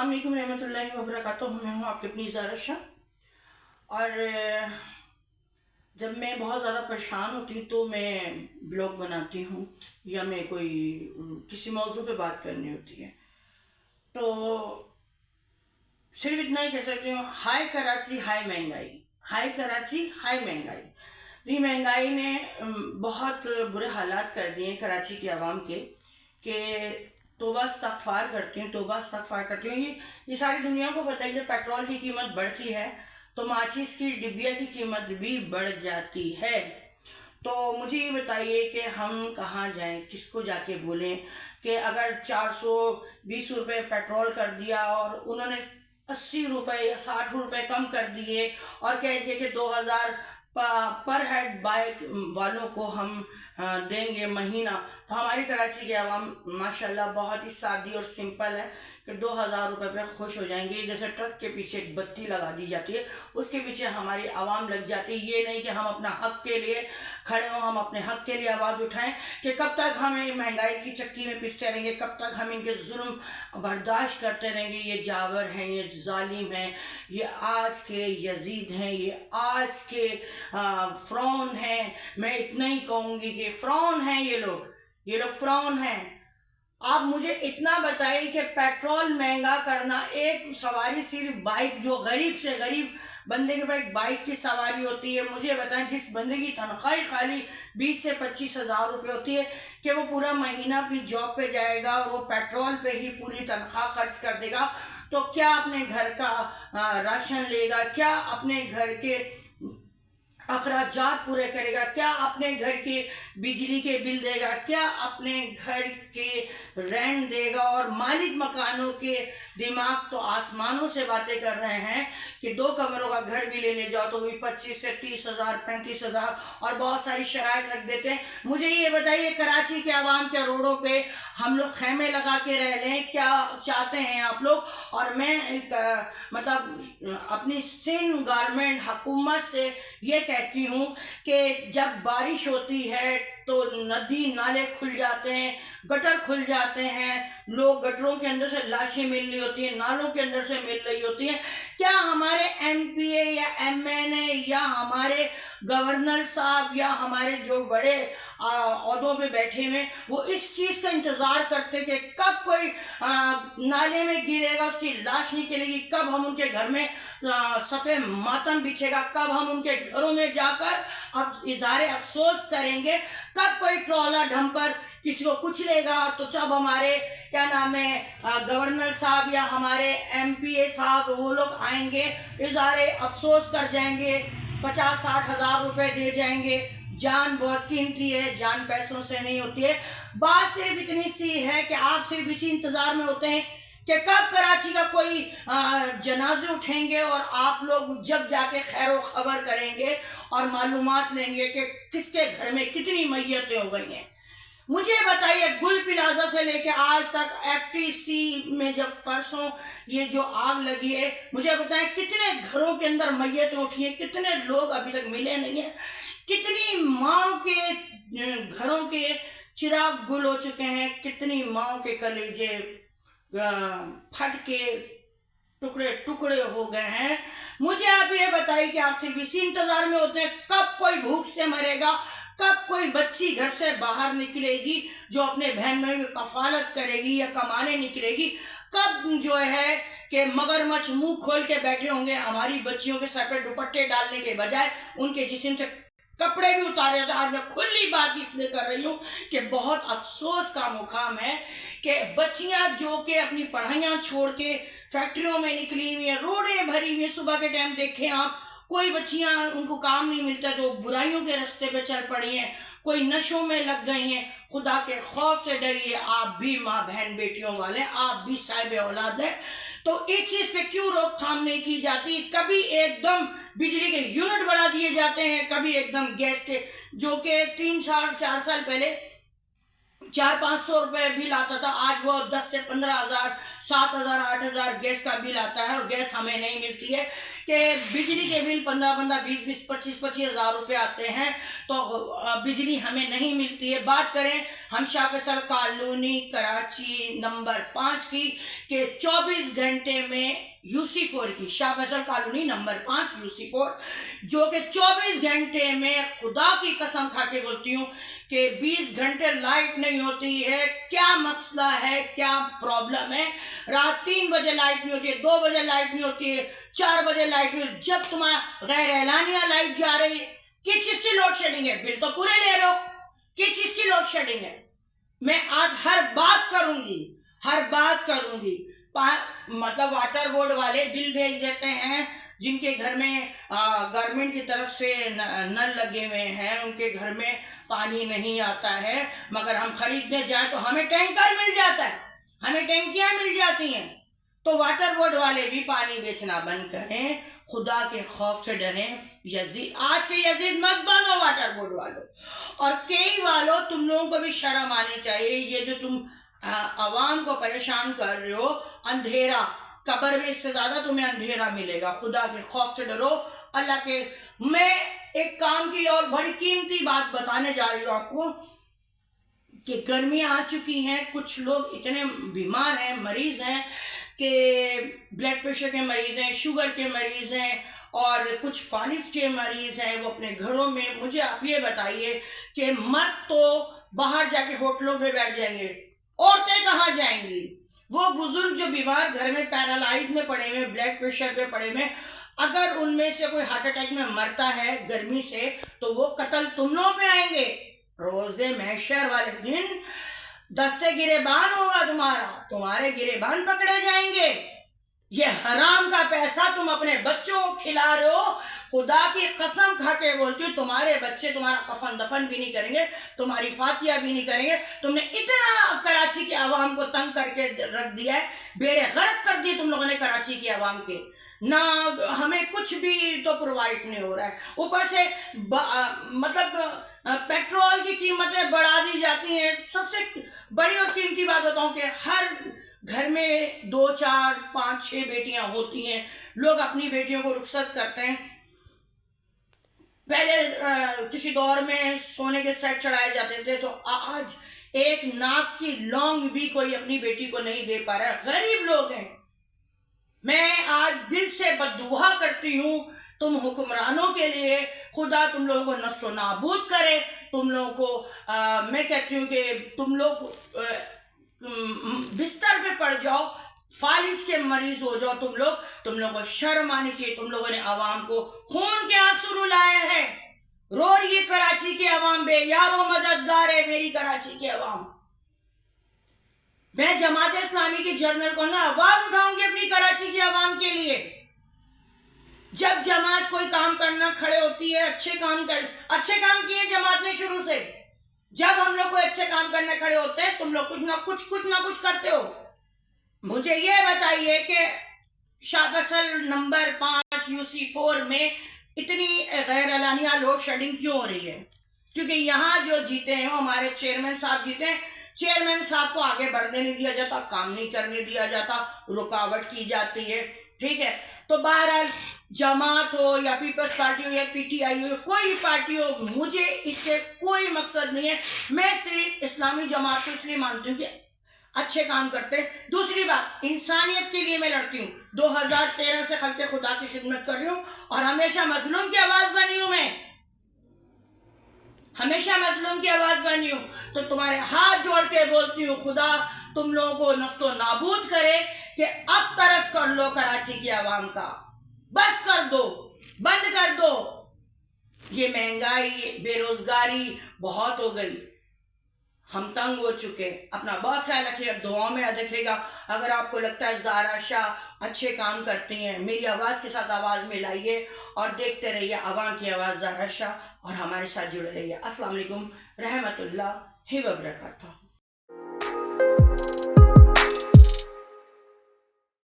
अस्सलाम वालेकुम रहमतुल्लाहि व बरकातुहू। मैं हूँ आपकी अपनी ज़ारा शाह। और जब मैं बहुत ज़्यादा परेशान होती हूँ तो मैं ब्लॉग बनाती हूँ, या मैं कोई किसी मौजू पे बात करनी होती है तो सिर्फ इतना ही कह सकती हूँ, हाय कराची हाय महंगाई, हाय कराची हाय महंगाई। ये महंगाई ने बहुत बुरे हालात कर दिए हैं कराची की आवाम के, कि तौबा इस्तग़फ़ार करती हूँ, तौबा इस्तग़फ़ार करती हूँ। ये सारी दुनिया को पता है कि जब पेट्रोल की कीमत बढ़ती है तो माचिस की डिबिया की कीमत भी बढ़ जाती है। तो मुझे ये बताइए कि हम कहाँ जाएं, किसको जाके बोलें कि अगर 420 रुपये पेट्रोल कर दिया और उन्होंने 80 रुपये या 60 रुपये कम कर दिए और कह दिए कि 2000 पर हेड बाइक वालों को हम देंगे महीना, तो हमारी कराची के आवाम माशाल्लाह बहुत ही सादी और सिंपल है कि 2000 रुपये पे खुश हो जाएंगे। जैसे ट्रक के पीछे एक बत्ती लगा दी जाती है, उसके पीछे हमारी आवाम लग जाती है। ये नहीं कि हम अपना हक के लिए खड़े हों, हम अपने हक के लिए आवाज़ उठाएं कि कब तक हमें महंगाई की चक्की में पिसते रहेंगे, कब तक हम इनके जुल्म बर्दाश्त करते रहेंगे। ये जावर हैं, ये जालिम हैं, ये आज के यजीद हैं, ये आज के फ़िरौन हैं। मैं इतना ही कहूँगी कि फ़िरौन हैं ये लोग फ़िरौन हैं। आप मुझे इतना बताइए कि पेट्रोल महंगा करना, एक सवारी सिर्फ बाइक, जो गरीब से गरीब बंदे के पास एक बाइक की सवारी होती है, मुझे बताएं जिस बंदे की तनख्वाह खाली 20 से 25 हज़ार रुपये होती है, कि वो पूरा महीना अपनी जॉब पे जाएगा और वो पेट्रोल पे ही पूरी तनख्वाह खर्च कर देगा, तो क्या अपने घर का राशन लेगा, क्या अपने घर के अखराजात पूरे करेगा, क्या अपने घर के बिजली के बिल देगा, क्या अपने घर के रेंट देगा। और मालिक मकानों के दिमाग तो आसमानों से बातें कर रहे हैं कि 2 कमरों का घर भी लेने जाओ तो भी 25 से 30 हज़ार 35 हज़ार और बहुत सारी शराइत रख देते हैं। मुझे ये बताइए, कराची के आवाम के रोडों पे हम लोग खेमे लगा के रह लें, क्या चाहते हैं आप लोग? और मैं मतलब अपनी सिंध गवर्नमेंट हुकूमत से ये कहती हूँ कि जब बारिश होती है तो नदी नाले खुल जाते हैं, गटर खुल जाते हैं, लोग गटरों के अंदर से लाशें मिल रही होती हैं, नालों के अंदर से मिल रही होती हैं। क्या हमारे एमपीए या एमएनए या हमारे गवर्नर साहब या हमारे जो बड़े ओहदों पे बैठे हुए, वो इस चीज़ का इंतज़ार करते कि कब कोई नाले में गिरेगा, उसकी लाश निकलेगी, कब हम उनके घर में सफ़े मातम बिछेगा, कब हम उनके घरों में जाकर अब इज़हार अफसोस करेंगे, कब कोई ट्रॉलर डंपर किसी को कुचलेगा, तो जब हमारे क्या नाम है गवर्नर साहब या हमारे एमपीए साहब वो लोग आएंगे, इज़हार अफसोस कर जाएंगे, 50-60 हज़ार रुपये दे जाएंगे। जान बहुत कीमती है, जान पैसों से नहीं होती है। बात सिर्फ इतनी सी है कि आप सिर्फ इसी इंतज़ार में होते हैं कि कब कराची का कोई जनाजे उठेंगे और आप लोग जब जाके खैर खबर करेंगे और मालूमात लेंगे कि किसके घर में कितनी मैयतें हो गई हैं। मुझे बताइए, गुल प्लाजा से लेके आज तक एफटीसी में जब परसों ये जो आग लगी है, मुझे बताएं कितने घरों के अंदर मैयतें उठी हैं, कितने लोग अभी तक मिले नहीं हैं, कितनी माँ के घरों के चिराग गुल हो चुके हैं, कितनी माँ के कलेजे फट के टुकड़े टुकड़े हो गए हैं। मुझे आप ये बताइए कि आप सिर्फ इसी इंतजार में होते हैं कब कोई भूख से मरेगा, कब कोई बच्ची घर से बाहर निकलेगी जो अपने बहन भाई की कफालत करेगी या कमाने निकलेगी, कब जो है कि मगरमच्छ मुंह खोल के बैठे होंगे, हमारी बच्चियों के सर पे दुपट्टे डालने के बजाय उनके जिस्म से कपड़े भी उतारे जाते। आज मैं खुली बात इसलिए कर रही हूँ कि बहुत अफसोस का मुकाम है कि बच्चियाँ जो कि अपनी पढ़ाइयाँ छोड़ के फैक्ट्रियों में निकली हुई हैं, रोडें भरी हुई हैं, सुबह के टाइम देखें आप, कोई बच्चियाँ उनको काम नहीं मिलता तो बुराइयों के रास्ते पे चल पड़ी हैं, कोई नशों में लग गई हैं। खुदा के खौफ से डरिए, आप भी माँ बहन बेटियों वाले, आप भी साहिब औलाद हैं। तो इस चीज़ पे क्यों रोकथाम नहीं की जाती? कभी एकदम बिजली के यूनिट बढ़ा दिए जाते हैं, कभी एकदम गैस के, जो कि 3 साल 4 साल पहले 400-500 रुपये बिल आता था, आज वो 10 से 15,000, 7,000, 8,000 गैस का बिल आता है। और गैस हमें नहीं मिलती है कि बिजली के बिल 15-15, 20-20, 25-25 हज़ार रुपये आते हैं, तो बिजली हमें नहीं मिलती है। बात करें हम शाह फैसल कॉलोनी कराची नंबर 5 की, के 24 घंटे में UC4 की, Shah Faisal colony number 5 UC4, जो कि 24 घंटे में खुदा की कसम खा के बोलती हूँ कि 20 घंटे लाइट नहीं होती है। क्या मसला है, क्या प्रॉब्लम है? रात 3 बजे लाइट नहीं होती है, 2 बजे लाइट नहीं होती है, 4 बजे लाइट नहीं होती। जब तुम्हारा गैर एलानिया लाइट जा रही है, किस चीज़ की लोड शेडिंग है? बिल तो पूरे ले रहे हो, किस चीज़ की लोड शेडिंग है? मैं आज हर बात करूंगी। मतलब वाटर बोर्ड वाले बिल भेज देते हैं, जिनके घर में गवर्नमेंट की तरफ से नल लगे हुए हैं, उनके घर में पानी नहीं आता है, मगर हम खरीदने जाए तो हमें टैंकर मिल जाता है, हमें टैंकियाँ मिल जाती हैं। तो वाटर बोर्ड वाले भी पानी बेचना बंद करें, खुदा के खौफ से डरें। यजीद, आज के यजीद मत बनो वाटर बोर्ड वालों, और कई वालों, तुम लोगों को भी शर्म आनी चाहिए। ये जो तुम आवाम को परेशान कर रहे हो, अंधेरा कब्र में इससे ज़्यादा तुम्हें अंधेरा मिलेगा। खुदा के खौफ से डरो, अल्लाह के। मैं एक काम की और बड़ी कीमती बात बताने जा रही हूँ आपको कि गर्मियाँ आ चुकी हैं, कुछ लोग इतने बीमार हैं, मरीज़ हैं कि ब्लड प्रेशर के मरीज़ हैं, शुगर के मरीज़ हैं, और कुछ फालिज के मरीज़ हैं। वो अपने घरों में, मुझे आप ये बताइए कि मर्द तो बाहर जाके होटलों पे बैठ जाएंगे, औरतें कहाँ जाएंगी? वो बुजुर्ग जो बीमार घर में पैरालाइज में पड़े हुए, ब्लड प्रेशर पे पड़े हुए, अगर उनमें से कोई हार्ट अटैक में मरता है गर्मी से, तो वो कत्ल तुम लोगों पे आएंगे। रोजे महशर वाले दिन दस्ते गिरेबान होगा तुम्हारे गिरेबान पकड़े जाएंगे। ये हराम का पैसा तुम अपने बच्चों को खिला रहे हो। खुदा की कसम खा के बोलती हूँ, तुम्हारे बच्चे तुम्हारा कफन दफन भी नहीं करेंगे, तुम्हारी फातिया भी नहीं करेंगे। तुमने इतना कराची की आवाम को तंग करके रख दिया है, बेड़े गर्क कर दिए तुम लोगों ने कराची की आवाम के। ना हमें कुछ भी तो प्रोवाइड नहीं हो रहा है, ऊपर से मतलब पेट्रोल की कीमतें बढ़ा दी जाती हैं। सबसे बड़ी और कीमती बात बताऊं कि हर घर में 2, 4, 5, 6 बेटियां होती हैं। लोग अपनी बेटियों को रुखसत करते हैं। पहले किसी दौर में सोने के सेट चढ़ाए जाते थे, तो आज एक नाक की लौंग भी कोई अपनी बेटी को नहीं दे पा रहा है। गरीब लोग हैं। मैं आज दिल से बद्दुआ करती हूँ तुम हुक्मरानों के लिए, खुदा तुम लोगों को नस्ो नाबूद करे। तुम लोगों को मैं कहती हूँ कि तुम लोग बिस्तर पे पड़ जाओ, फालिज के मरीज हो जाओ तुम लोगों को शर्म आनी चाहिए। तुम लोगों ने आवाम को खून के आंसू रुलाए हैं। रो रही है कराची की आवाम, बे यारो मददगार है मेरी कराची की आवाम। मैं जमात इस्लामी की जर्नल को ना आवाज उठाऊंगी अपनी कराची की आवाम के लिए। जब जमात कोई काम करना खड़े होती है, अच्छे काम किए जमात ने शुरू से। जब हम लोग कोई अच्छे काम करने खड़े होते हैं, तुम लोग कुछ ना कुछ करते हो। मुझे ये बताइए कि शाह फैसल नंबर 5 UC4 में इतनी गैर एलानिया लोड शेडिंग क्यों हो रही है? क्योंकि यहाँ जो जीते हैं वो हमारे चेयरमैन साहब जीते हैं। चेयरमैन साहब को आगे बढ़ने नहीं दिया जाता, काम नहीं करने दिया जाता, रुकावट की जाती है। ठीक है, तो बहरहाल जमात हो या पीपल्स पार्टी हो या PTI हो, कोई भी पार्टी हो, मुझे इससे कोई मकसद नहीं है। मैं सिर्फ इस्लामी जमात को इसलिए मानती हूँ कि अच्छे काम करते हैं। दूसरी बात, इंसानियत के लिए मैं लड़ती हूँ। 2013 से खल्के खुदा की खिदमत कर रही हूँ और हमेशा मजलूम की आवाज़ बनी हूँ। मैं हमेशा मजलूम की आवाज़ बनी हूँ। तो तुम्हारे हाथ जोड़ के बोलती हूँ, खुदा तुम लोगों को नस्तो नाबूद करे कि अब तरस कर लो कराची की आवाम का। बस कर दो, बंद कर दो। ये महंगाई, बेरोजगारी बहुत हो गई, हम तंग हो चुके। अपना बहुत ख्याल रखिएगा, दुआओं में याद रखिएगा। अगर आपको लगता है ज़ारा शाह अच्छे काम करती हैं, मेरी आवाज़ के साथ आवाज़ मिलाइए और देखते रहिए आवाम की आवाज़ ज़ारा शाह, और हमारे साथ जुड़े रहिए। अस्सलाम वालेकुम रहमतुल्लाहि व बरकातहू।